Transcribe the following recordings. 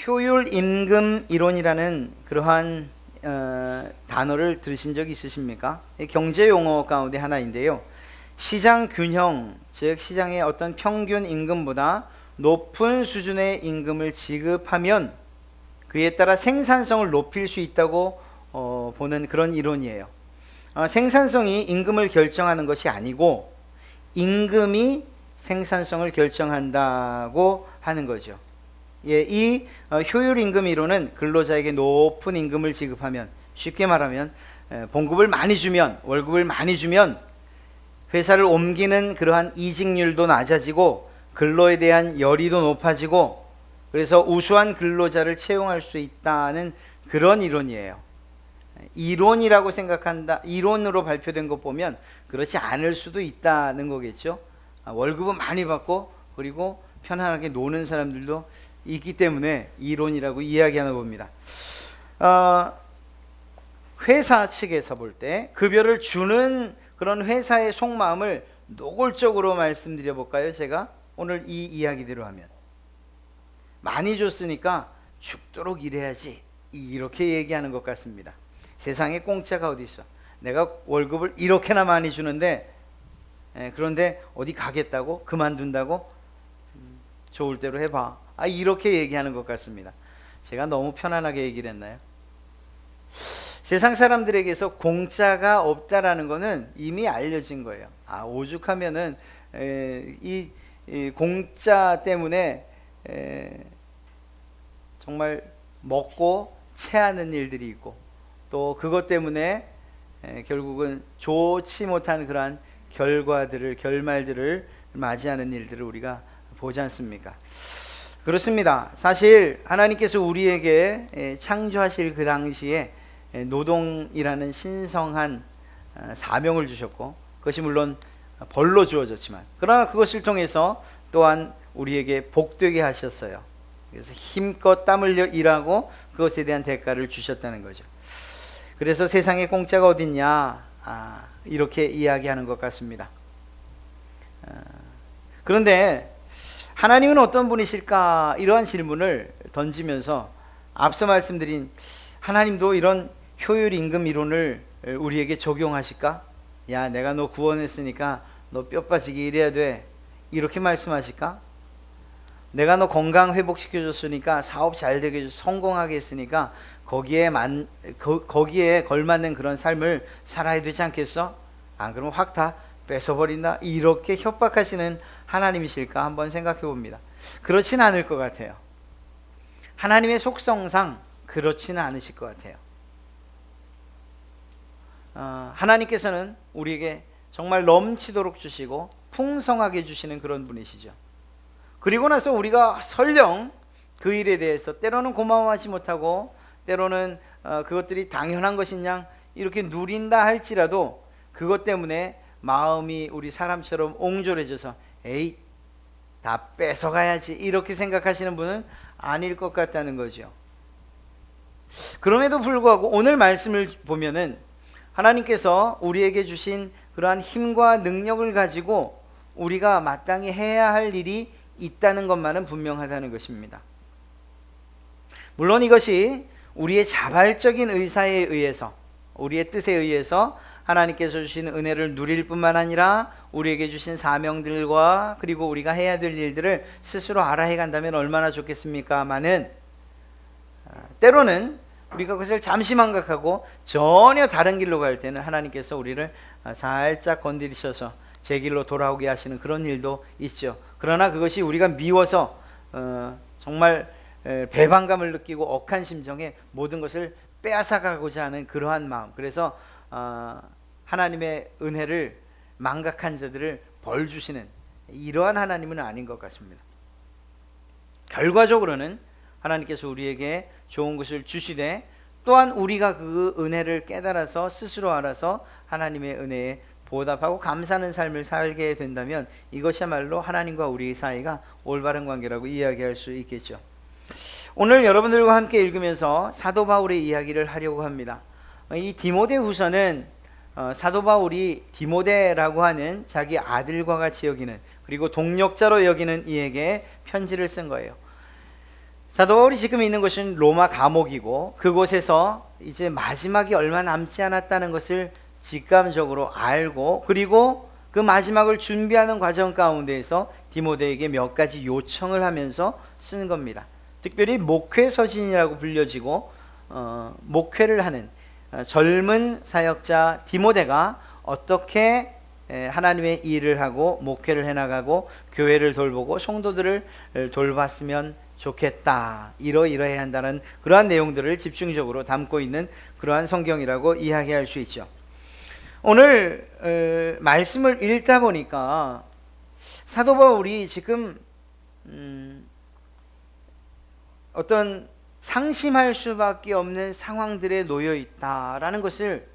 효율 임금 이론이라는 그러한 단어를 들으신 적 있으십니까? 경제 용어 가운데 하나인데요. 시장 균형, 즉 시장의 어떤 평균 임금보다 높은 수준의 임금을 지급하면 그에 따라 생산성을 높일 수 있다고 보는 그런 이론이에요. 생산성이 임금을 결정하는 것이 아니고 임금이 생산성을 결정한다고 하는 거죠. 예, 이 효율 임금 이론은 근로자에게 높은 임금을 지급하면, 쉽게 말하면 봉급을 많이 주면, 월급을 많이 주면 회사를 옮기는 그러한 이직률도 낮아지고 근로에 대한 열의도 높아지고, 그래서 우수한 근로자를 채용할 수 있다는 그런 이론이에요. 이론이라고 생각한다, 이론으로 발표된 것 보면 그렇지 않을 수도 있다는 거겠죠. 월급은 많이 받고 그리고 편안하게 노는 사람들도 있기 때문에 이론이라고 이야기하나 봅니다. 회사 측에서 볼 때 급여를 주는 그런 회사의 속마음을 노골적으로 말씀드려 볼까요? 제가 오늘 이 이야기대로 하면 많이 줬으니까 죽도록 일해야지, 이렇게 얘기하는 것 같습니다. 세상에 공짜가 어디 있어? 내가 월급을 이렇게나 많이 주는데 그런데 어디 가겠다고? 그만둔다고? 좋을 대로 해봐. 이렇게 얘기하는 것 같습니다. 제가 너무 편안하게 얘기를 했나요? 세상 사람들에게서 공짜가 없다라는 것은 이미 알려진 거예요. 오죽하면은 이 공짜 때문에 정말 먹고 체하는 일들이 있고, 또 그것 때문에 결국은 좋지 못한 그러한 결말들을 맞이하는 일들을 우리가 보지 않습니까? 그렇습니다. 사실 하나님께서 우리에게 창조하실 그 당시에 노동이라는 신성한 사명을 주셨고, 그것이 물론 벌로 주어졌지만, 그러나 그것을 통해서 또한 우리에게 복되게 하셨어요. 그래서 힘껏 땀 흘려 일하고 그것에 대한 대가를 주셨다는 거죠. 그래서 세상에 공짜가 어딨냐, 이렇게 이야기하는 것 같습니다. 그런데 하나님은 어떤 분이실까, 이러한 질문을 던지면서 앞서 말씀드린 하나님도 이런 효율 임금 이론을 우리에게 적용하실까? 야, 내가 너 구원했으니까 너 뼈 빠지게 일해야 돼, 이렇게 말씀하실까? 내가 너 건강 회복시켜줬으니까 사업 잘 되게 성공하게 했으니까 거기에 걸맞는 그런 삶을 살아야 되지 않겠어? 안 그러면 확 다 뺏어버린다, 이렇게 협박하시는 하나님이실까 한번 생각해 봅니다. 그렇진 않을 것 같아요. 하나님의 속성상 그렇지는 않으실 것 같아요. 하나님께서는 우리에게 정말 넘치도록 주시고 풍성하게 주시는 그런 분이시죠. 그리고 나서 우리가 설령 그 일에 대해서 때로는 고마워하지 못하고, 때로는 그것들이 당연한 것인 양 이렇게 누린다 할지라도 그것 때문에 마음이 우리 사람처럼 옹졸해져서 에이, 다 뺏어가야지, 이렇게 생각하시는 분은 아닐 것 같다는 거죠. 그럼에도 불구하고 오늘 말씀을 보면은 하나님께서 우리에게 주신 그러한 힘과 능력을 가지고 우리가 마땅히 해야 할 일이 있다는 것만은 분명하다는 것입니다. 물론 이것이 우리의 자발적인 의사에 의해서, 우리의 뜻에 의해서 하나님께서 주신 은혜를 누릴 뿐만 아니라 우리에게 주신 사명들과 그리고 우리가 해야 될 일들을 스스로 알아해 간다면 얼마나 좋겠습니까마는, 때로는 우리가 그것을 잠시 망각하고 전혀 다른 길로 갈 때는 하나님께서 우리를 살짝 건드리셔서 제 길로 돌아오게 하시는 그런 일도 있죠. 그러나 그것이 우리가 미워서 정말 배반감을 느끼고 억한 심정에 모든 것을 빼앗아가고자 하는 그러한 마음, 그래서 하나님의 은혜를 망각한 자들을 벌 주시는 이러한 하나님은 아닌 것 같습니다. 결과적으로는 하나님께서 우리에게 좋은 것을 주시되, 또한 우리가 그 은혜를 깨달아서 스스로 알아서 하나님의 은혜에 보답하고 감사하는 삶을 살게 된다면 이것이야말로 하나님과 우리 사이가 올바른 관계라고 이야기할 수 있겠죠. 오늘 여러분들과 함께 읽으면서 사도 바울의 이야기를 하려고 합니다. 이 디모데후서는 사도 바울이 디모데라고 하는 자기 아들과 같이 여기는, 그리고 동력자로 여기는 이에게 편지를 쓴 거예요. 사도 바울이 지금 있는 것은 로마 감옥이고 그곳에서 이제 마지막이 얼마 남지 않았다는 것을 직감적으로 알고 그리고 그 마지막을 준비하는 과정 가운데에서 디모데에게 몇 가지 요청을 하면서 쓰는 겁니다. 특별히 목회서신이라고 불려지고 목회를 하는 젊은 사역자 디모데가 어떻게 하나님의 일을 하고 목회를 해나가고 교회를 돌보고 성도들을 돌봤으면 좋겠다, 이러이러해야 한다는 그러한 내용들을 집중적으로 담고 있는 그러한 성경이라고 이야기할 수 있죠. 오늘 말씀을 읽다 보니까 사도 바울이 지금 어떤 상심할 수밖에 없는 상황들에 놓여 있다라는 것을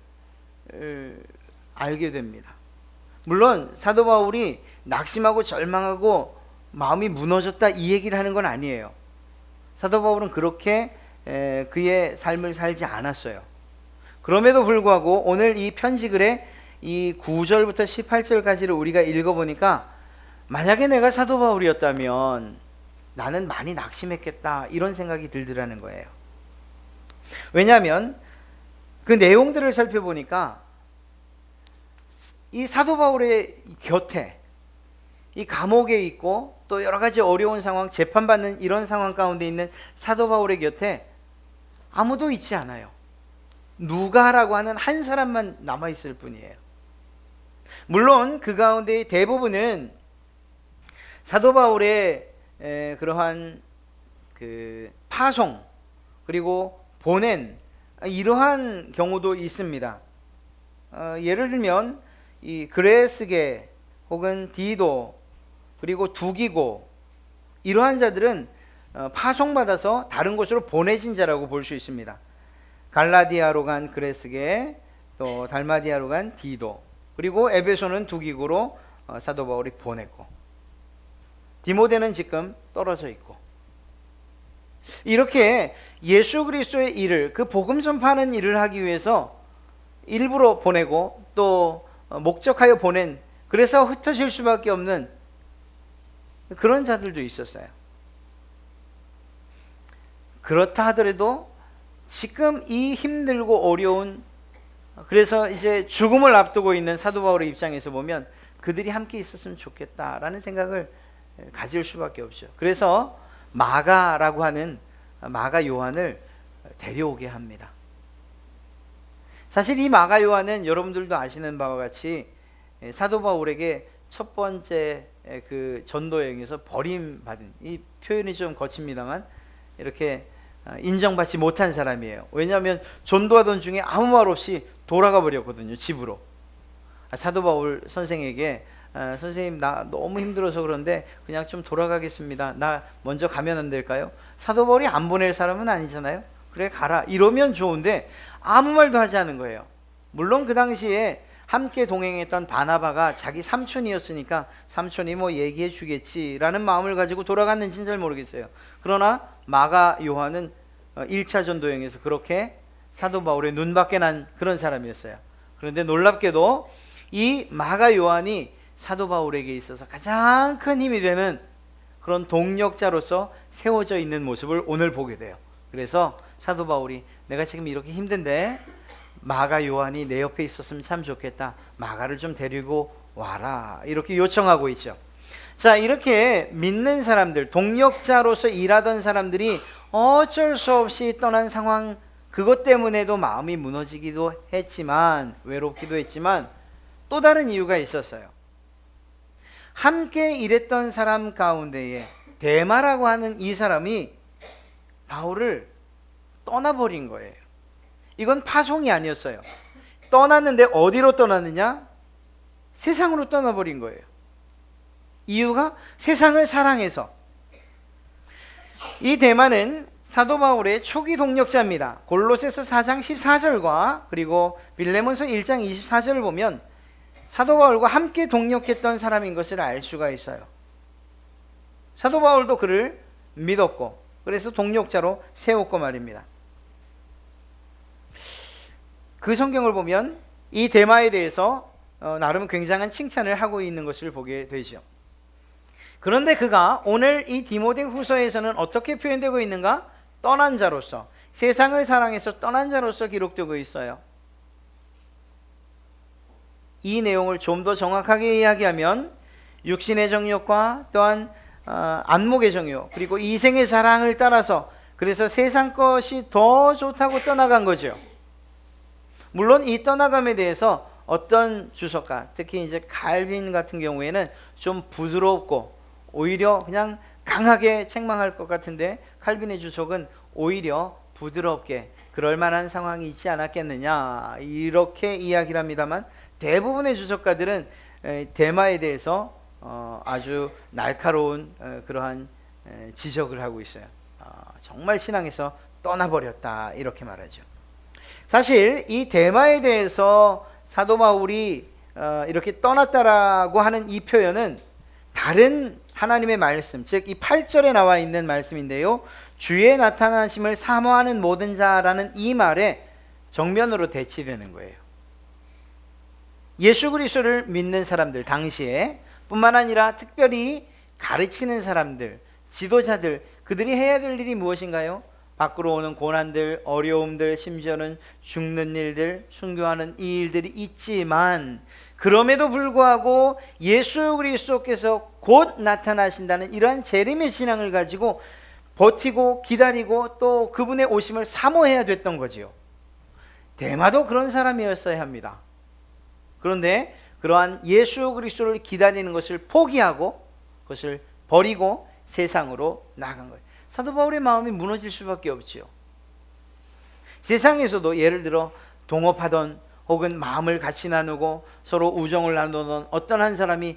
알게 됩니다. 물론 사도 바울이 낙심하고 절망하고 마음이 무너졌다 이 얘기를 하는 건 아니에요. 사도 바울은 그렇게 그의 삶을 살지 않았어요. 그럼에도 불구하고 오늘 이 편지글의 이 9절부터 18절까지를 우리가 읽어보니까 만약에 내가 사도 바울이었다면 나는 많이 낙심했겠다 이런 생각이 들더라는 거예요. 왜냐하면 그 내용들을 살펴보니까 이 사도 바울의 곁에 이 감옥에 있고 또 여러 가지 어려운 상황, 재판받는 이런 상황 가운데 있는 사도 바울의 곁에 아무도 있지 않아요. 누가라고 하는 한 사람만 남아있을 뿐이에요. 물론 그 가운데 대부분은 사도 바울의 그러한 그 파송 그리고 보낸 이러한 경우도 있습니다. 예를 들면 이 그레스게 혹은 디도 그리고 두기고 이러한 자들은 파송받아서 다른 곳으로 보내진 자라고 볼 수 있습니다. 갈라디아로 간 그레스게, 또 달마디아로 간 디도, 그리고 에베소는 두기고로 사도 바울이 보냈고 디모데는 지금 떨어져 있고, 이렇게 예수 그리스도의 일을, 그 복음 전파하는 일을 하기 위해서 일부러 보내고 또 목적하여 보낸, 그래서 흩어질 수밖에 없는 그런 자들도 있었어요. 그렇다 하더라도 지금 이 힘들고 어려운, 그래서 이제 죽음을 앞두고 있는 사도 바울의 입장에서 보면 그들이 함께 있었으면 좋겠다라는 생각을 가질 수밖에 없죠. 그래서 마가라고 하는 마가 요한을 데려오게 합니다. 사실 이 마가 요한은 여러분들도 아시는 바와 같이 사도 바울에게 첫 번째 그 전도 여행에서 버림받은, 이 표현이 좀 거칩니다만 이렇게 인정받지 못한 사람이에요. 왜냐하면 전도하던 중에 아무 말 없이 돌아가 버렸거든요, 집으로. 사도 바울 선생에게 선생님 나 너무 힘들어서 그런데 그냥 좀 돌아가겠습니다. 나 먼저 가면 안 될까요? 사도 바울이 안 보낼 사람은 아니잖아요. 그래 가라 이러면 좋은데 아무 말도 하지 않은 거예요. 물론 그 당시에 함께 동행했던 바나바가 자기 삼촌이었으니까 삼촌이 뭐 얘기해 주겠지라는 마음을 가지고 돌아갔는지는 잘 모르겠어요. 그러나 마가 요한은 1차 전도여행에서 그렇게 사도 바울의 눈밖에 난 그런 사람이었어요. 그런데 놀랍게도 이 마가 요한이 사도 바울에게 있어서 가장 큰 힘이 되는 그런 동력자로서 세워져 있는 모습을 오늘 보게 돼요. 그래서 사도 바울이 내가 지금 이렇게 힘든데 마가 요한이 내 옆에 있었으면 참 좋겠다. 마가를 좀 데리고 와라. 이렇게 요청하고 있죠. 자, 이렇게 믿는 사람들, 동력자로서 일하던 사람들이 어쩔 수 없이 떠난 상황, 그것 때문에도 마음이 무너지기도 했지만, 외롭기도 했지만 또 다른 이유가 있었어요. 함께 일했던 사람 가운데에 데마라고 하는 이 사람이 바울을 떠나버린 거예요. 이건 파송이 아니었어요. 떠났는데 어디로 떠났느냐? 세상으로 떠나버린 거예요. 이유가 세상을 사랑해서. 이 데마는 사도 바울의 초기 동력자입니다. 골로새서 4장 14절과 그리고 빌레몬서 1장 24절을 보면 사도 바울과 함께 동력했던 사람인 것을 알 수가 있어요. 사도 바울도 그를 믿었고 그래서 동력자로 세웠고 말입니다. 그 성경을 보면 이 데마에 대해서 나름 굉장한 칭찬을 하고 있는 것을 보게 되죠. 그런데 그가 오늘 이 디모데 후서에서는 어떻게 표현되고 있는가? 떠난 자로서, 세상을 사랑해서 떠난 자로서 기록되고 있어요. 이 내용을 좀 더 정확하게 이야기하면 육신의 정욕과 또한 안목의 정욕, 그리고 이생의 자랑을 따라서, 그래서 세상 것이 더 좋다고 떠나간 거죠. 물론 이 떠나감에 대해서 어떤 주석가, 특히 이제 칼빈 같은 경우에는 좀 부드럽고 오히려 그냥 강하게 책망할 것 같은데, 칼빈의 주석은 오히려 부드럽게 그럴 만한 상황이 있지 않았겠느냐 이렇게 이야기를 합니다만, 대부분의 주석가들은 대마에 대해서 아주 날카로운 그러한 지적을 하고 있어요. 정말 신앙에서 떠나버렸다 이렇게 말하죠. 사실 이 대마에 대해서 사도 바울이 이렇게 떠났다라고 하는 이 표현은 다른 하나님의 말씀, 즉 이 8절에 나와 있는 말씀인데요, 주의 나타나심을 사모하는 모든 자라는 이 말에 정면으로 대치되는 거예요. 예수 그리스도를 믿는 사람들, 당시에 뿐만 아니라 특별히 가르치는 사람들, 지도자들, 그들이 해야 될 일이 무엇인가요? 밖으로 오는 고난들, 어려움들, 심지어는 죽는 일들, 순교하는 이 일들이 있지만, 그럼에도 불구하고 예수 그리스도께서 곧 나타나신다는 이러한 재림의 신앙을 가지고 버티고 기다리고 또 그분의 오심을 사모해야 됐던 거지요. 데마도 그런 사람이었어야 합니다. 그런데 그러한 예수 그리스도를 기다리는 것을 포기하고 그것을 버리고 세상으로 나간 거예요. 사도 바울의 마음이 무너질 수밖에 없지요. 세상에서도 예를 들어 동업하던 혹은 마음을 같이 나누고 서로 우정을 나누던 어떤 한 사람이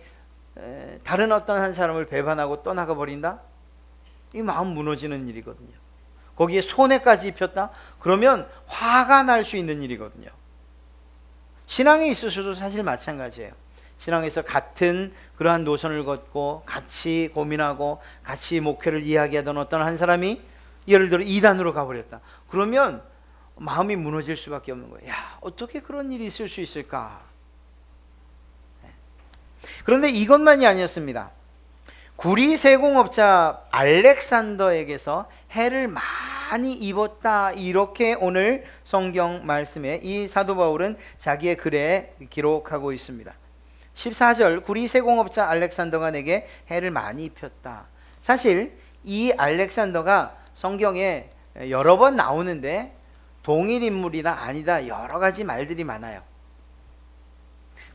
다른 어떤 한 사람을 배반하고 떠나가 버린다? 이 마음 무너지는 일이거든요. 거기에 손해까지 입혔다? 그러면 화가 날 수 있는 일이거든요. 신앙에 있어서도 사실 마찬가지예요. 신앙에서 같은 그러한 노선을 걷고 같이 고민하고 같이 목회를 이야기하던 어떤 한 사람이 예를 들어 이단으로 가버렸다. 그러면 마음이 무너질 수밖에 없는 거예요. 야, 어떻게 그런 일이 있을 수 있을까? 그런데 이것만이 아니었습니다. 구리 세공업자 알렉산더에게서 해를 많이 입었다, 이렇게 오늘 성경 말씀에 이 사도 바울은 자기의 글에 기록하고 있습니다. 14절, 구리 세공업자 알렉산더가 내게 해를 많이 입혔다. 사실 이 알렉산더가 성경에 여러 번 나오는데 동일 인물이다 아니다 여러 가지 말들이 많아요.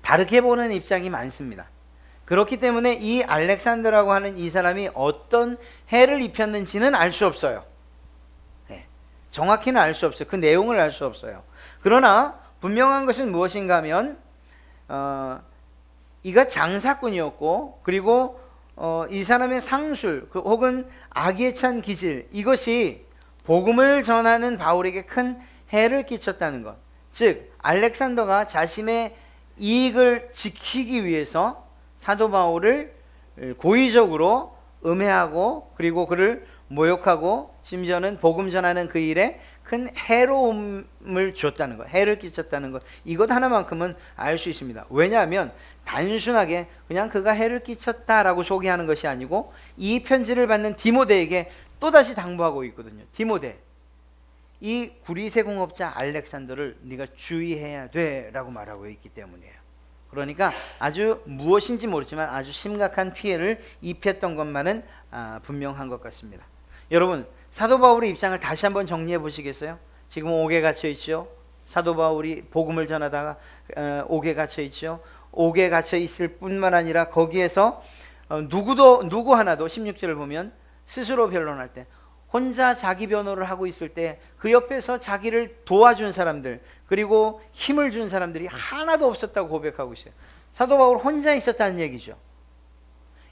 다르게 보는 입장이 많습니다. 그렇기 때문에 이 알렉산더라고 하는 이 사람이 어떤 해를 입혔는지는 알 수 없어요. 정확히는 알 수 없어요. 그 내용을 알 수 없어요. 그러나 분명한 것은 무엇인가 하면 이가 장사꾼이었고, 그리고 이 사람의 상술 혹은 악에 찬 기질, 이것이 복음을 전하는 바울에게 큰 해를 끼쳤다는 것. 즉 알렉산더가 자신의 이익을 지키기 위해서 사도 바울을 고의적으로 음해하고 그리고 그를 모욕하고 심지어는 복음 전하는 그 일에 큰 해로움을 줬다는 것, 해를 끼쳤다는 것, 이것 하나만큼은 알 수 있습니다. 왜냐하면 단순하게 그냥 그가 해를 끼쳤다라고 소개하는 것이 아니고 이 편지를 받는 디모데에게 또다시 당부하고 있거든요. 디모데, 이 구리세공업자 알렉산더를 네가 주의해야 돼 라고 말하고 있기 때문이에요. 그러니까 아주 무엇인지 모르지만 아주 심각한 피해를 입혔던 것만은 분명한 것 같습니다. 여러분, 사도 바울의 입장을 다시 한번 정리해 보시겠어요? 지금 옥에 갇혀 있죠. 사도 바울이 복음을 전하다가 옥에 갇혀 있죠. 옥에 갇혀 있을 뿐만 아니라 거기에서 누구 하나도 16절을 보면 스스로 변론할 때 혼자 자기 변호를 하고 있을 때 그 옆에서 자기를 도와준 사람들, 그리고 힘을 준 사람들이 하나도 없었다고 고백하고 있어요. 사도 바울 혼자 있었다는 얘기죠.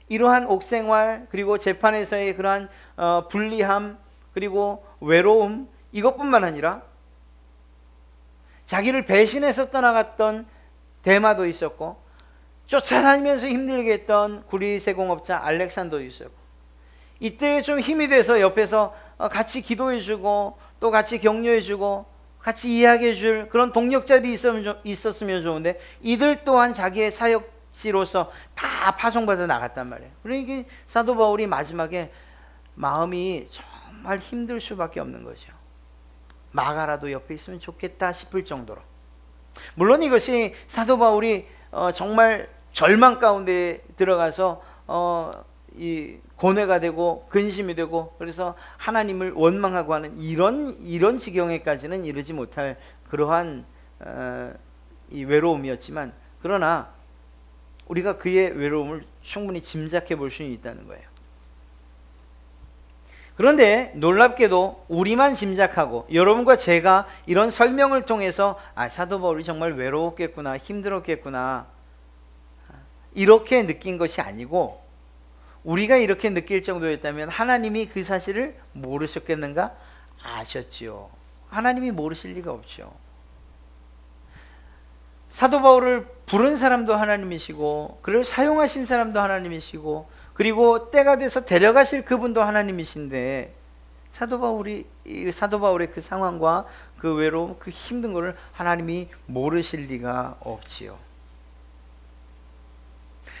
이러한 옥생활, 그리고 재판에서의 그러한 불리함, 그리고 외로움, 이것뿐만 아니라 자기를 배신해서 떠나갔던 데마도 있었고, 쫓아다니면서 힘들게 했던 구리세공업자 알렉산더도 있었고, 이때 좀 힘이 돼서 옆에서 같이 기도해주고 또 같이 격려해주고 같이 이야기해줄 그런 동력자들이 있었으면 좋은데, 이들 또한 자기의 사역 씨로서 다 파송받아 나갔단 말이에요. 그러니까 사도 바울이 마지막에 마음이 정말 힘들 수밖에 없는 거죠. 마가라도 옆에 있으면 좋겠다 싶을 정도로. 물론 이것이 사도 바울이 정말 절망 가운데 들어가서 이 고뇌가 되고 근심이 되고 그래서 하나님을 원망하고 하는 이런 지경에까지는 이르지 못할 그러한 이 외로움이었지만, 그러나 우리가 그의 외로움을 충분히 짐작해 볼 수는 있다는 거예요. 그런데 놀랍게도 우리만 짐작하고 여러분과 제가 이런 설명을 통해서 사도 바울이 정말 외로웠겠구나, 힘들었겠구나, 이렇게 느낀 것이 아니고, 우리가 이렇게 느낄 정도였다면 하나님이 그 사실을 모르셨겠는가? 아셨지요. 하나님이 모르실 리가 없죠. 사도 바울을 부른 사람도 하나님이시고, 그를 사용하신 사람도 하나님이시고, 그리고 때가 돼서 데려가실 그분도 하나님이신데, 사도 바울의 그 상황과 그 외로움, 그 힘든 것을 하나님이 모르실 리가 없지요.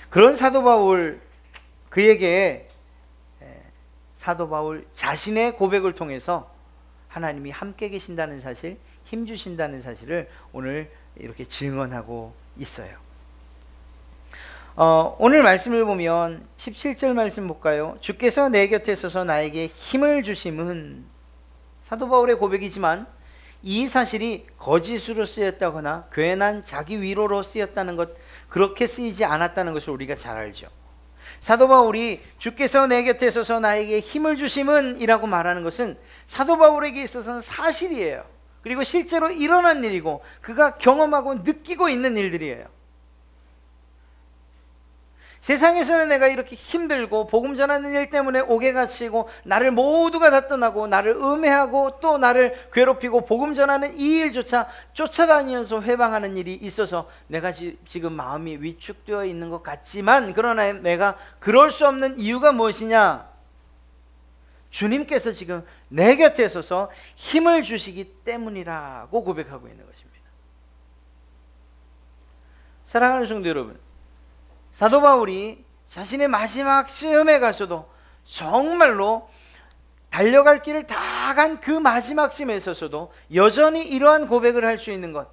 그런 사도 바울, 그에게 사도 바울 자신의 고백을 통해서 하나님이 함께 계신다는 사실, 힘 주신다는 사실을 오늘 이렇게 증언하고 있어요. 오늘 말씀을 보면 17절 말씀 볼까요? 주께서 내 곁에 서서 나에게 힘을 주심은, 사도 바울의 고백이지만 이 사실이 거짓으로 쓰였다거나 괜한 자기 위로로 쓰였다는 것, 그렇게 쓰이지 않았다는 것을 우리가 잘 알죠. 사도 바울이 주께서 내 곁에 서서 나에게 힘을 주심은 이라고 말하는 것은 사도 바울에게 있어서는 사실이에요. 그리고 실제로 일어난 일이고 그가 경험하고 느끼고 있는 일들이에요. 세상에서는 내가 이렇게 힘들고 복음 전하는 일 때문에 옥에 갇히고 나를 모두가 다 떠나고 나를 음해하고 또 나를 괴롭히고 복음 전하는 이 일조차 쫓아다니면서 회방하는 일이 있어서 내가 지금 마음이 위축되어 있는 것 같지만, 그러나 내가 그럴 수 없는 이유가 무엇이냐? 주님께서 지금 내 곁에 서서 힘을 주시기 때문이라고 고백하고 있는 것입니다. 사랑하는 성도 여러분, 사도 바울이 자신의 마지막 시험에 가서도 정말로 달려갈 길을 다 간 그 마지막 시험에 있어서도 여전히 이러한 고백을 할 수 있는 것,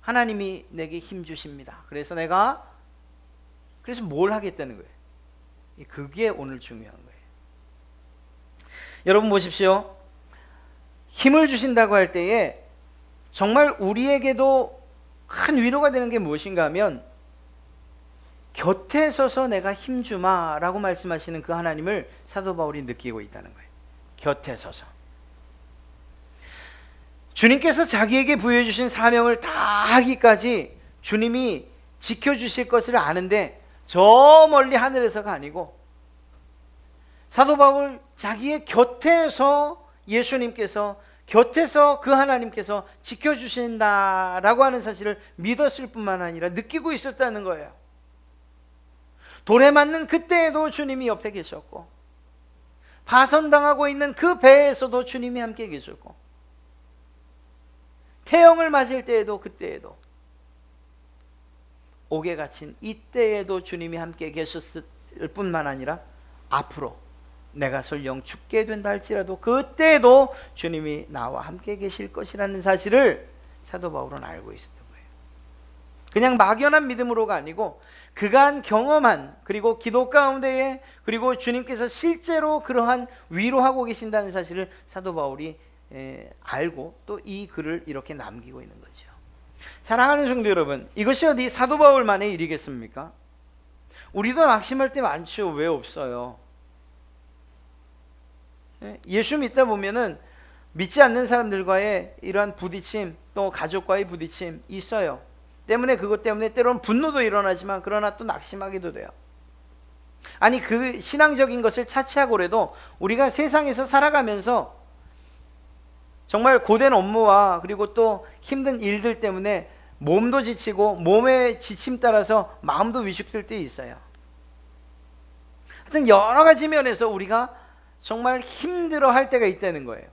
하나님이 내게 힘 주십니다. 그래서 뭘 하겠다는 거예요. 그게 오늘 중요한 거예요. 여러분 보십시오. 힘을 주신다고 할 때에 정말 우리에게도 큰 위로가 되는 게 무엇인가 하면, 곁에 서서 내가 힘주마 라고 말씀하시는 그 하나님을 사도 바울이 느끼고 있다는 거예요. 곁에 서서 주님께서 자기에게 부여해 주신 사명을 다 하기까지 주님이 지켜주실 것을 아는데 저 멀리 하늘에서가 아니고 사도 바울 자기의 곁에서 예수님께서, 곁에서 그 하나님께서 지켜주신다라고 하는 사실을 믿었을 뿐만 아니라 느끼고 있었다는 거예요. 돌에 맞는 그때에도 주님이 옆에 계셨고, 파손당하고 있는 그 배에서도 주님이 함께 계셨고, 태형을 맞을 때에도 그때에도, 옥에 갇힌 이때에도 주님이 함께 계셨을 뿐만 아니라 앞으로 내가 설령 죽게 된다 할지라도 그때에도 주님이 나와 함께 계실 것이라는 사실을 사도 바울은 알고 있었던 거예요. 그냥 막연한 믿음으로가 아니고 그간 경험한, 그리고 기도 가운데에, 그리고 주님께서 실제로 그러한 위로하고 계신다는 사실을 사도 바울이 알고 또 이 글을 이렇게 남기고 있는 거죠. 사랑하는 성도 여러분, 이것이 어디 사도 바울만의 일이겠습니까? 우리도 낙심할 때 많죠. 왜 없어요? 예수 믿다 보면은 믿지 않는 사람들과의 이러한 부딪힘, 또 가족과의 부딪힘 있어요. 그것 때문에 때로는 분노도 일어나지만 그러나 또 낙심하기도 돼요. 아니, 그 신앙적인 것을 차치하고라도 우리가 세상에서 살아가면서 정말 고된 업무와 그리고 또 힘든 일들 때문에 몸도 지치고 몸의 지침 따라서 마음도 위축될 때 있어요. 하여튼 여러 가지 면에서 우리가 정말 힘들어 할 때가 있다는 거예요.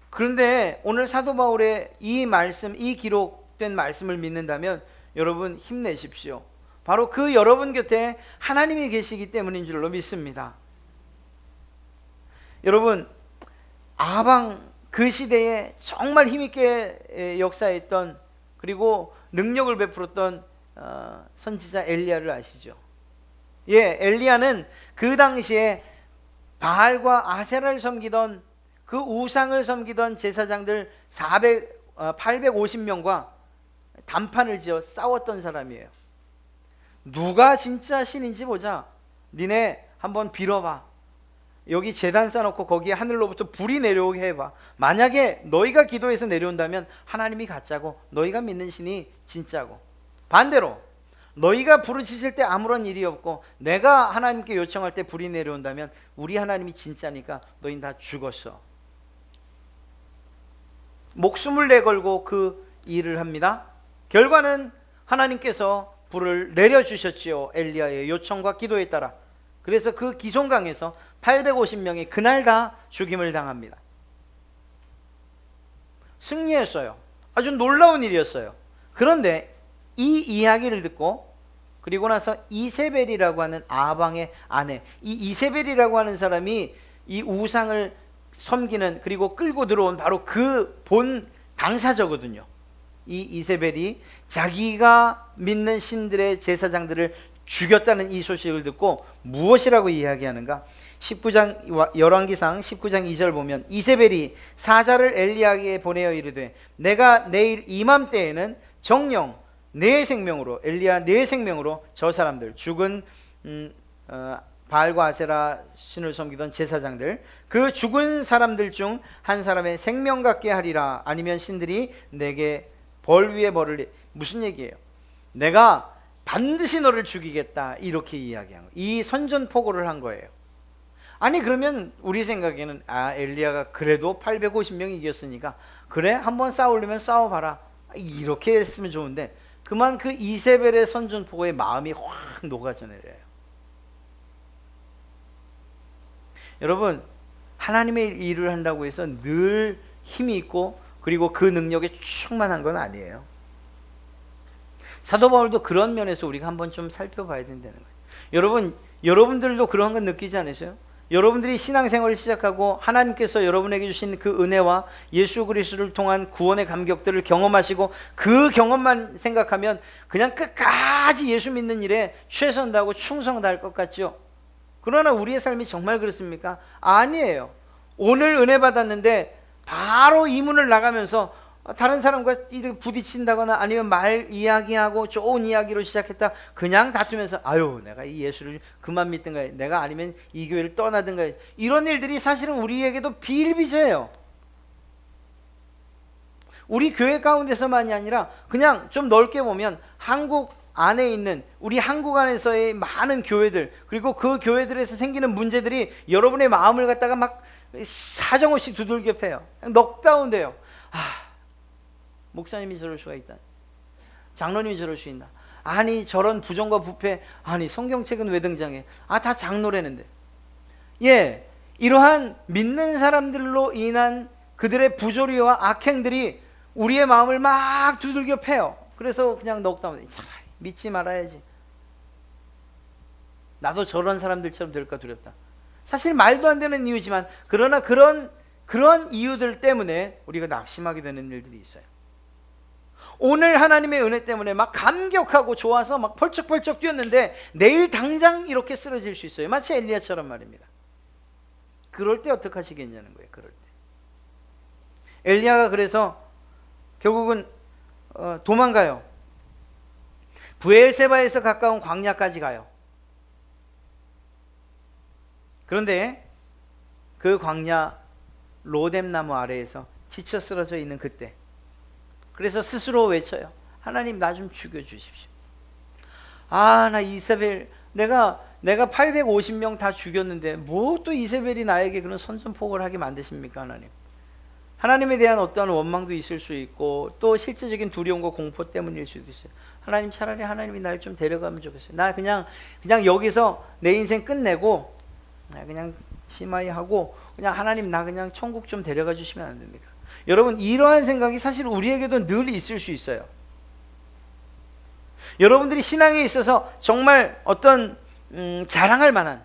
그런데 오늘 사도 바울의 이 말씀, 이 기록된 말씀을 믿는다면 여러분 힘내십시오. 바로 그 여러분 곁에 하나님이 계시기 때문인 줄로 믿습니다. 여러분, 아방 그 시대에 정말 힘있게 역사했던, 그리고 능력을 베풀었던 선지자 엘리야를 아시죠? 예, 엘리야는 그 당시에 바알과 아세라를 섬기던, 그 우상을 섬기던 제사장들 850명과 단판을 지어 싸웠던 사람이에요. 누가 진짜 신인지 보자. 니네 한번 빌어봐. 여기 제단 쌓아놓고 거기에 하늘로부터 불이 내려오게 해봐. 만약에 너희가 기도해서 내려온다면 하나님이 가짜고 너희가 믿는 신이 진짜고, 반대로 너희가 부르짖을 때 아무런 일이 없고 내가 하나님께 요청할 때 불이 내려온다면 우리 하나님이 진짜니까 너희는 다 죽었어. 목숨을 내걸고 그 일을 합니다. 결과는 하나님께서 불을 내려주셨지요. 엘리야의 요청과 기도에 따라. 그래서 그 기송강에서 850명이 그날 다 죽임을 당합니다. 승리했어요. 아주 놀라운 일이었어요. 그런데 이 이야기를 듣고, 그리고 나서 이세벨이라고 하는 아방의 아내, 이 이세벨이라고 하는 사람이 이 우상을 섬기는, 그리고 끌고 들어온 바로 그 본 당사자거든요. 이 이세벨이 자기가 믿는 신들의 제사장들을 죽였다는 이 소식을 듣고 무엇이라고 이야기하는가? 19장 열왕기상 19장 2절 보면, 이세벨이 사자를 엘리야에게 보내어 이르되 내가 내일 이맘때에는 정령 내 생명으로, 엘리야 내 생명으로 저 사람들, 죽은 바알과 아세라 신을 섬기던 제사장들, 그 죽은 사람들 중 한 사람의 생명 같게 하리라. 아니면 신들이 내게 벌 위에 벌을. 무슨 얘기예요? 내가 반드시 너를 죽이겠다, 이렇게 이야기한 거예요. 이 선전포고를 한 거예요. 아니, 그러면 우리 생각에는 엘리야가 그래도 850명 이겼으니까 그래, 한번 싸우려면 싸워봐라, 이렇게 했으면 좋은데, 그만 그 이세벨의 선전포고의 마음이 확 녹아져 내려요. 여러분, 하나님의 일을 한다고 해서 늘 힘이 있고 그리고 그 능력에 충만한 건 아니에요. 사도 바울도 그런 면에서 우리가 한번 좀 살펴봐야 된다는 거예요. 여러분, 여러분들도 그런 건 느끼지 않으세요? 여러분들이 신앙생활을 시작하고 하나님께서 여러분에게 주신 그 은혜와 예수 그리스도를 통한 구원의 감격들을 경험하시고 그 경험만 생각하면 그냥 끝까지 예수 믿는 일에 최선 다하고 충성 다할 것 같죠? 그러나 우리의 삶이 정말 그렇습니까? 아니에요. 오늘 은혜 받았는데 바로 이 문을 나가면서 다른 사람과 이렇게 부딪힌다거나 아니면 말 이야기하고 좋은 이야기로 시작했다 그냥 다투면서 아유, 내가 이 예수를 그만 믿든가, 내가 아니면 이 교회를 떠나든가, 이런 일들이 사실은 우리에게도 비일비재해요. 우리 교회 가운데서만이 아니라 그냥 좀 넓게 보면 한국 안에 있는, 우리 한국 안에서의 많은 교회들, 그리고 그 교회들에서 생기는 문제들이 여러분의 마음을 갖다가 막 사정없이 두들겨 패요. 넉다운돼요. 목사님이 저럴 수가 있다, 장로님이 저럴 수 있나, 아니 저런 부정과 부패, 아니 성경책은 왜 등장해, 다 장로라는데. 예, 이러한 믿는 사람들로 인한 그들의 부조리와 악행들이 우리의 마음을 막 두들겨 패요. 그래서 그냥 넉다운돼. 차라리 믿지 말아야지, 나도 저런 사람들처럼 될까 두렵다. 사실 말도 안 되는 이유지만, 그러나 그런 이유들 때문에 우리가 낙심하게 되는 일들이 있어요. 오늘 하나님의 은혜 때문에 막 감격하고 좋아서 막 펄쩍펄쩍 뛰었는데 내일 당장 이렇게 쓰러질 수 있어요. 마치 엘리야처럼 말입니다. 그럴 때 어떻게 하시겠냐는 거예요. 그럴 때 엘리야가 그래서 결국은 도망가요. 브엘세바에서 가까운 광야까지 가요. 그런데 그 광야 로뎀나무 아래에서 지쳐 쓰러져 있는 그때, 그래서 스스로 외쳐요. 하나님, 나 좀 죽여주십시오. 나 이세벨, 내가 850명 다 죽였는데 뭐 또 이세벨이 나에게 그런 선전포고를 하게 만드십니까? 하나님. 하나님에 대한 어떠한 원망도 있을 수 있고 또 실제적인 두려움과 공포 때문일 수도 있어요. 하나님, 차라리 하나님이 날 좀 데려가면 좋겠어요. 나 그냥 여기서 내 인생 끝내고 그냥 심하이 하고 그냥 하나님, 나 그냥 천국 좀 데려가 주시면 안 됩니까? 여러분, 이러한 생각이 사실 우리에게도 늘 있을 수 있어요. 여러분들이 신앙에 있어서 정말 어떤 자랑할 만한,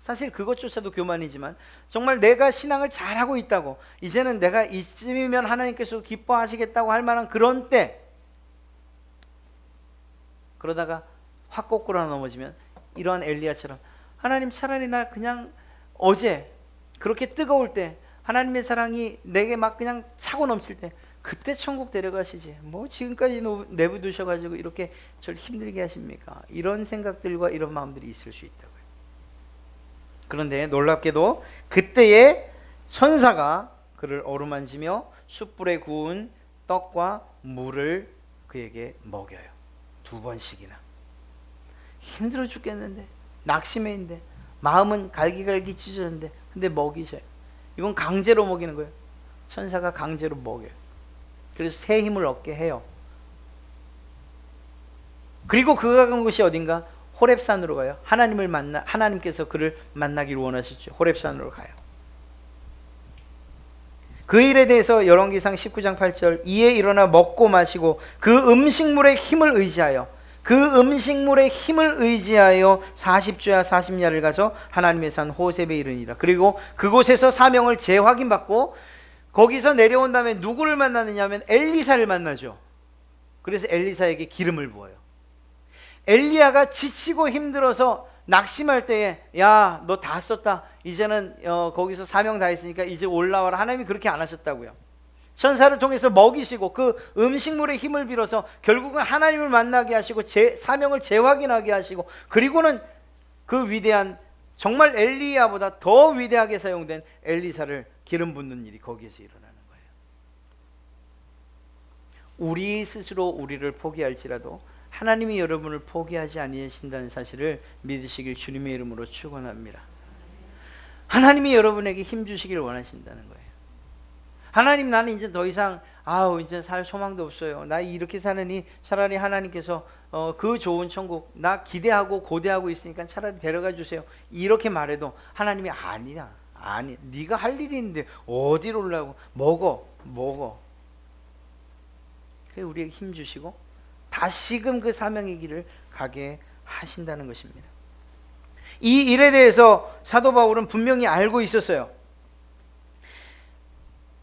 사실 그것조차도 교만이지만 정말 내가 신앙을 잘하고 있다고, 이제는 내가 이쯤이면 하나님께서 기뻐하시겠다고 할 만한 그런 때, 그러다가 확 거꾸로 넘어지면 이러한 엘리야처럼, 하나님 차라리 나 그냥 어제 그렇게 뜨거울 때 하나님의 사랑이 내게 막 그냥 차고 넘칠 때 그때 천국 데려가시지, 뭐 지금까지 내버두셔가지고 이렇게 저를 힘들게 하십니까? 이런 생각들과 이런 마음들이 있을 수 있다고요. 그런데 놀랍게도 그때에 천사가 그를 어루만지며 숯불에 구운 떡과 물을 그에게 먹여요. 2번씩이나. 힘들어 죽겠는데, 낙심해 있는데, 마음은 갈기갈기 찢어졌는데, 근데 먹이셔요. 이건 강제로 먹이는 거예요. 천사가 강제로 먹여요. 그래서 새 힘을 얻게 해요. 그리고 그가 간 곳이 어딘가? 호렙산으로 가요. 하나님께서 그를 만나기를 원하셨죠. 호렙산으로 가요. 그 일에 대해서 열왕기상 19장 8절, 이에 일어나 먹고 마시고 그 음식물의 힘을 의지하여 40주야 40야를 가서 하나님의 산 호렙에 이르니라. 그리고 그곳에서 사명을 재확인받고 거기서 내려온 다음에 누구를 만나느냐 하면 엘리사를 만나죠. 그래서 엘리사에게 기름을 부어요. 엘리야가 지치고 힘들어서 낙심할 때에, 야, 너 다 썼다, 이제는 거기서 사명 다 했으니까 이제 올라와라. 하나님이 그렇게 안 하셨다고요. 천사를 통해서 먹이시고 그 음식물의 힘을 빌어서 결국은 하나님을 만나게 하시고 사명을 재확인하게 하시고, 그리고는 그 위대한, 정말 엘리야보다 더 위대하게 사용된 엘리사를 기름 붓는 일이 거기에서 일어나는 거예요. 우리 스스로 우리를 포기할지라도 하나님이 여러분을 포기하지 아니하신다는 사실을 믿으시길 주님의 이름으로 축원합니다. 하나님이 여러분에게 힘 주시길 원하신다는 거예요. 하나님, 나는 이제 더 이상 이제 살 소망도 없어요. 나 이렇게 사느니 차라리 하나님께서 그 좋은 천국 나 기대하고 고대하고 있으니까 차라리 데려가 주세요. 이렇게 말해도 하나님이 아니야. 아니, 네가 할 일이 있는데 어디로 올라가고, 먹어. 그래서 우리에게 힘 주시고 다시금 그 사명의 길을 가게 하신다는 것입니다. 이 일에 대해서 사도 바울은 분명히 알고 있었어요.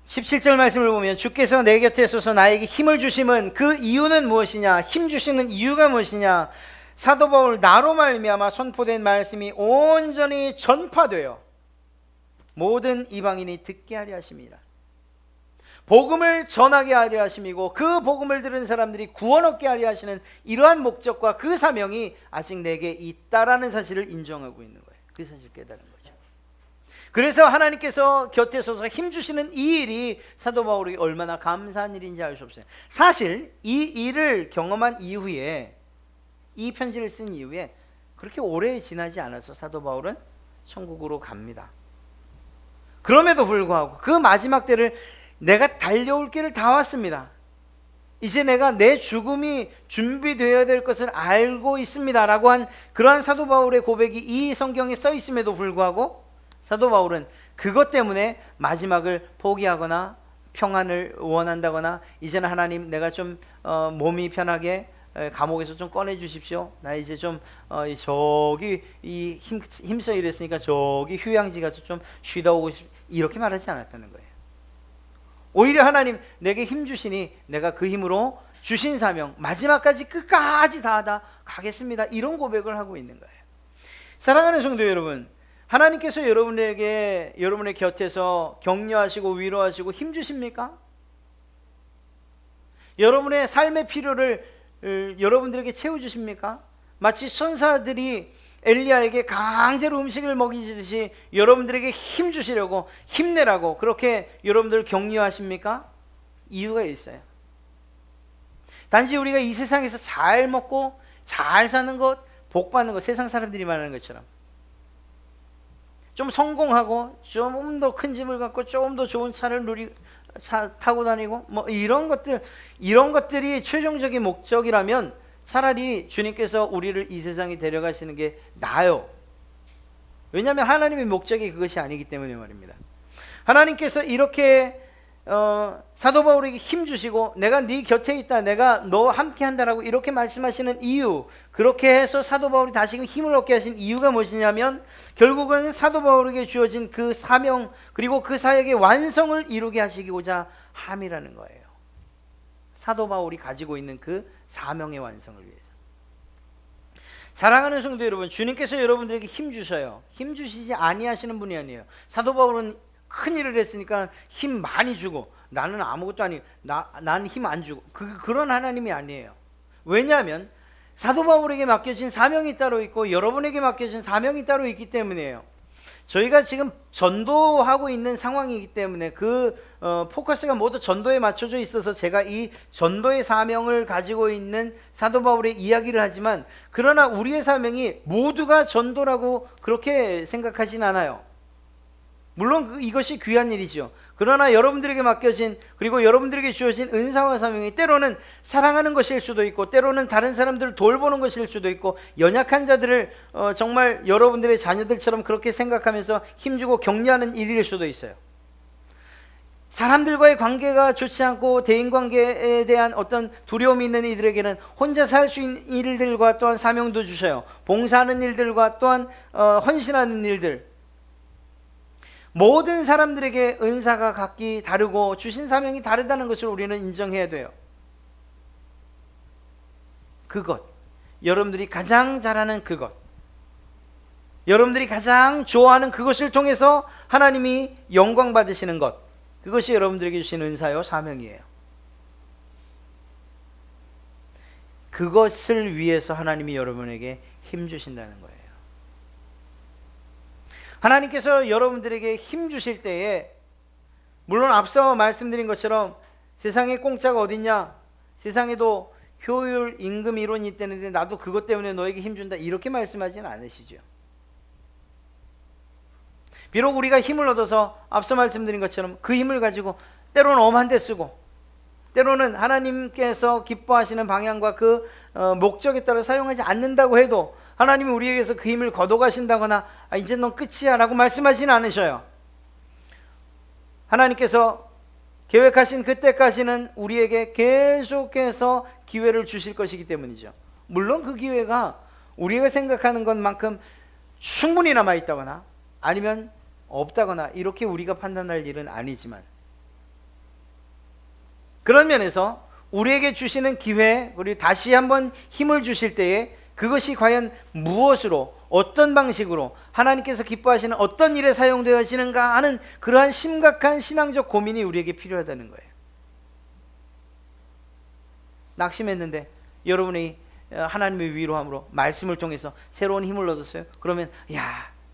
17절 말씀을 보면, 주께서 내 곁에 서서 나에게 힘을 주심은 그 이유는 무엇이냐, 힘 주시는 이유가 무엇이냐, 사도 바울 나로 말미암아 선포된 말씀이 온전히 전파되어 모든 이방인이 듣게 하려 하심이라. 복음을 전하게 하려 하심이고 그 복음을 들은 사람들이 구원 얻게 하려 하시는 이러한 목적과 그 사명이 아직 내게 있다라는 사실을 인정하고 있는 거예요. 그 사실을 깨달은 거죠. 그래서 하나님께서 곁에 서서 힘주시는 이 일이 사도 바울이 얼마나 감사한 일인지 알 수 없어요. 사실 이 일을 경험한 이후에, 이 편지를 쓴 이후에 그렇게 오래 지나지 않아서 사도 바울은 천국으로 갑니다. 그럼에도 불구하고 그 마지막 때를, 내가 달려올 길을 다 왔습니다, 이제 내가 내 죽음이 준비되어야 될 것을 알고 있습니다 라고 한 그러한 사도 바울의 고백이 이 성경에 써 있음에도 불구하고 사도 바울은 그것 때문에 마지막을 포기하거나 평안을 원한다거나, 이제는 하나님 내가 좀 몸이 편하게 감옥에서 좀 꺼내 주십시오, 나 이제 좀 저기 힘써 일했으니까 저기 휴양지 가서 좀 쉬다 오고 싶, 이렇게 말하지 않았다는 거예요. 오히려 하나님 내게 힘 주시니 내가 그 힘으로 주신 사명 마지막까지 끝까지 다 가겠습니다, 이런 고백을 하고 있는 거예요. 사랑하는 성도 여러분, 하나님께서 여러분에게, 여러분의 곁에서 격려하시고 위로하시고 힘 주십니까? 여러분의 삶의 필요를 여러분들에게 채워주십니까? 마치 천사들이 엘리야에게 강제로 음식을 먹이듯이 여러분들에게 힘 주시려고, 힘내라고 그렇게 여러분들을 격려하십니까? 이유가 있어요. 단지 우리가 이 세상에서 잘 먹고 잘 사는 것, 복 받는 것, 세상 사람들이 말하는 것처럼 좀 성공하고 좀 더 큰 집을 갖고 좀 더 좋은 차를 타고 다니고 뭐 이런 것들이 최종적인 목적이라면 차라리 주님께서 우리를 이 세상에 데려가시는 게 나아요. 왜냐하면 하나님의 목적이 그것이 아니기 때문에 말입니다. 하나님께서 이렇게 사도 바울에게 힘 주시고 내가 네 곁에 있다, 내가 너와 함께 한다라고 이렇게 말씀하시는 이유, 그렇게 해서 사도 바울이 다시금 힘을 얻게 하신 이유가 무엇이냐면 결국은 사도 바울에게 주어진 그 사명 그리고 그 사역의 완성을 이루게 하시고자 함이라는 거예요. 사도 바울이 가지고 있는 그 사명의 완성을 위해서. 사랑하는 성도 여러분, 주님께서 여러분들에게 힘 주셔요. 힘 주시지 아니하시는 분이 아니에요. 사도 바울은 큰 일을 했으니까 힘 많이 주고 나는 아무것도 아니고 나는 힘 안 주고 그런 하나님이 아니에요. 왜냐하면 사도 바울에게 맡겨진 사명이 따로 있고 여러분에게 맡겨진 사명이 따로 있기 때문이에요. 저희가 지금 전도하고 있는 상황이기 때문에 포커스가 모두 전도에 맞춰져 있어서 제가 이 전도의 사명을 가지고 있는 사도 바울의 이야기를 하지만, 그러나 우리의 사명이 모두가 전도라고 그렇게 생각하진 않아요. 물론 이것이 귀한 일이죠. 그러나 여러분들에게 맡겨진 그리고 여러분들에게 주어진 은사와 사명이 때로는 사랑하는 것일 수도 있고 때로는 다른 사람들을 돌보는 것일 수도 있고 연약한 자들을 정말 여러분들의 자녀들처럼 그렇게 생각하면서 힘주고 격려하는 일일 수도 있어요. 사람들과의 관계가 좋지 않고 대인관계에 대한 어떤 두려움이 있는 이들에게는 혼자서 할 수 있는 일들과 또한 사명도 주셔요. 봉사하는 일들과 또한 헌신하는 일들, 모든 사람들에게 은사가 각기 다르고 주신 사명이 다르다는 것을 우리는 인정해야 돼요. 그것, 여러분들이 가장 잘하는 그것, 여러분들이 가장 좋아하는 그것을 통해서 하나님이 영광 받으시는 것, 그것이 여러분들에게 주신 은사요 사명이에요. 그것을 위해서 하나님이 여러분에게 힘 주신다는 거예요. 하나님께서 여러분들에게 힘 주실 때에, 물론 앞서 말씀드린 것처럼 세상에 공짜가 어딨냐, 세상에도 효율, 임금 이론이 있다는데 나도 그것 때문에 너에게 힘 준다, 이렇게 말씀하지는 않으시죠. 비록 우리가 힘을 얻어서 앞서 말씀드린 것처럼 그 힘을 가지고 때로는 엄한 데 쓰고 때로는 하나님께서 기뻐하시는 방향과 그 목적에 따라 사용하지 않는다고 해도 하나님이 우리에게서 그 힘을 거둬가신다거나 이제 넌 끝이야 라고 말씀하지는 않으셔요. 하나님께서 계획하신 그때까지는 우리에게 계속해서 기회를 주실 것이기 때문이죠. 물론 그 기회가 우리가 생각하는 것만큼 충분히 남아있다거나 아니면 없다거나 이렇게 우리가 판단할 일은 아니지만, 그런 면에서 우리에게 주시는 기회 그리고 다시 한번 힘을 주실 때에 그것이 과연 무엇으로 어떤 방식으로 하나님께서 기뻐하시는 어떤 일에 사용되어지는가 하는 그러한 심각한 신앙적 고민이 우리에게 필요하다는 거예요. 낙심했는데 여러분이 하나님의 위로함으로 말씀을 통해서 새로운 힘을 얻었어요. 그러면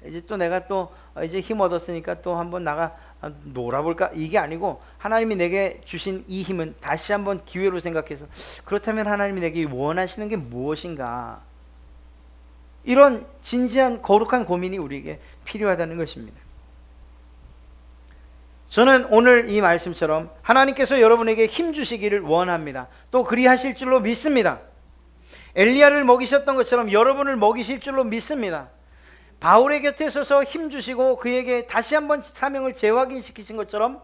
이제 또 내가 또 이제 힘 얻었으니까 또 한번 나가 놀아볼까? 이게 아니고 하나님이 내게 주신 이 힘은 다시 한번 기회로 생각해서 그렇다면 하나님이 내게 원하시는 게 무엇인가? 이런 진지한 거룩한 고민이 우리에게 필요하다는 것입니다. 저는 오늘 이 말씀처럼 하나님께서 여러분에게 힘 주시기를 원합니다. 또 그리하실 줄로 믿습니다. 엘리야를 먹이셨던 것처럼 여러분을 먹이실 줄로 믿습니다. 바울의 곁에 서서 힘 주시고 그에게 다시 한번 사명을 재확인시키신 것처럼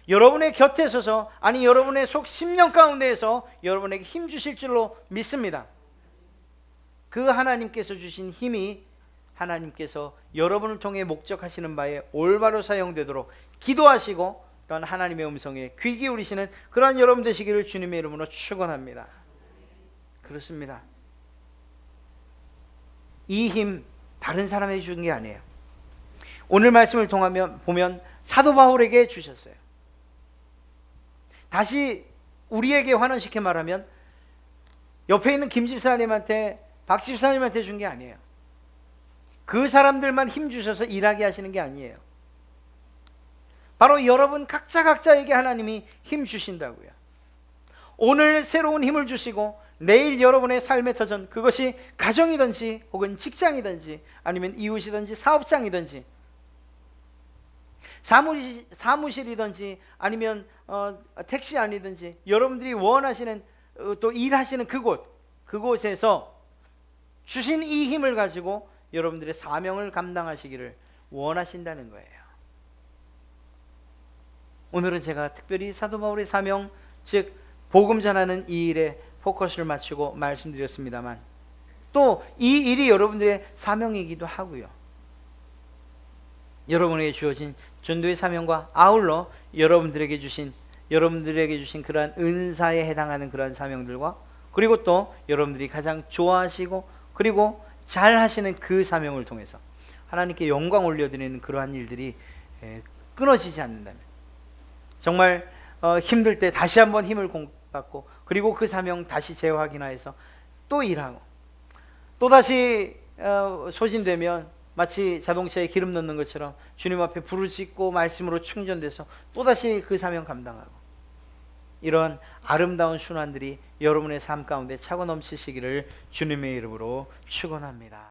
여러분의 곁에 서서, 아니 여러분의 속 심령 가운데에서 여러분에게 힘 주실 줄로 믿습니다. 그 하나님께서 주신 힘이 하나님께서 여러분을 통해 목적하시는 바에 올바로 사용되도록 기도하시고 또한 하나님의 음성에 귀 기울이시는 그러한 여러분 되시기를 주님의 이름으로 축원합니다. 그렇습니다. 이 힘 다른 사람에게 주는 게 아니에요. 오늘 말씀을 통하면 보면 사도 바울에게 주셨어요. 다시 우리에게 환원시켜 말하면 옆에 있는 김 집사님한테 박 집사님한테 준 게 아니에요. 그 사람들만 힘 주셔서 일하게 하시는 게 아니에요. 바로 여러분 각자에게 하나님이 힘 주신다고요. 오늘 새로운 힘을 주시고 내일 여러분의 삶의 터전, 그것이 가정이든지 혹은 직장이든지 아니면 이웃이든지 사업장이든지 사무실이든지 아니면 택시 안이든지 여러분들이 원하시는 또 일하시는 그곳에서 주신 이 힘을 가지고 여러분들의 사명을 감당하시기를 원하신다는 거예요. 오늘은 제가 특별히 사도 바울의 사명, 즉 복음 전하는 이 일에 포커스를 맞추고 말씀드렸습니다만, 또 이 일이 여러분들의 사명이기도 하고요. 여러분에게 주어진 전도의 사명과 아울러 여러분들에게 주신 그러한 은사에 해당하는 그러한 사명들과, 그리고 또 여러분들이 가장 좋아하시고 그리고 잘 하시는 그 사명을 통해서 하나님께 영광 올려드리는 그러한 일들이 끊어지지 않는다면, 정말 힘들 때 다시 한번 힘을 공받고, 그리고 그 사명 다시 재확인하여서 또 일하고, 또다시 소진되면 마치 자동차에 기름 넣는 것처럼 주님 앞에 부르짖고 말씀으로 충전돼서 또다시 그 사명 감당하고, 이런 아름다운 순환들이 여러분의 삶 가운데 차고 넘치시기를 주님의 이름으로 축원합니다.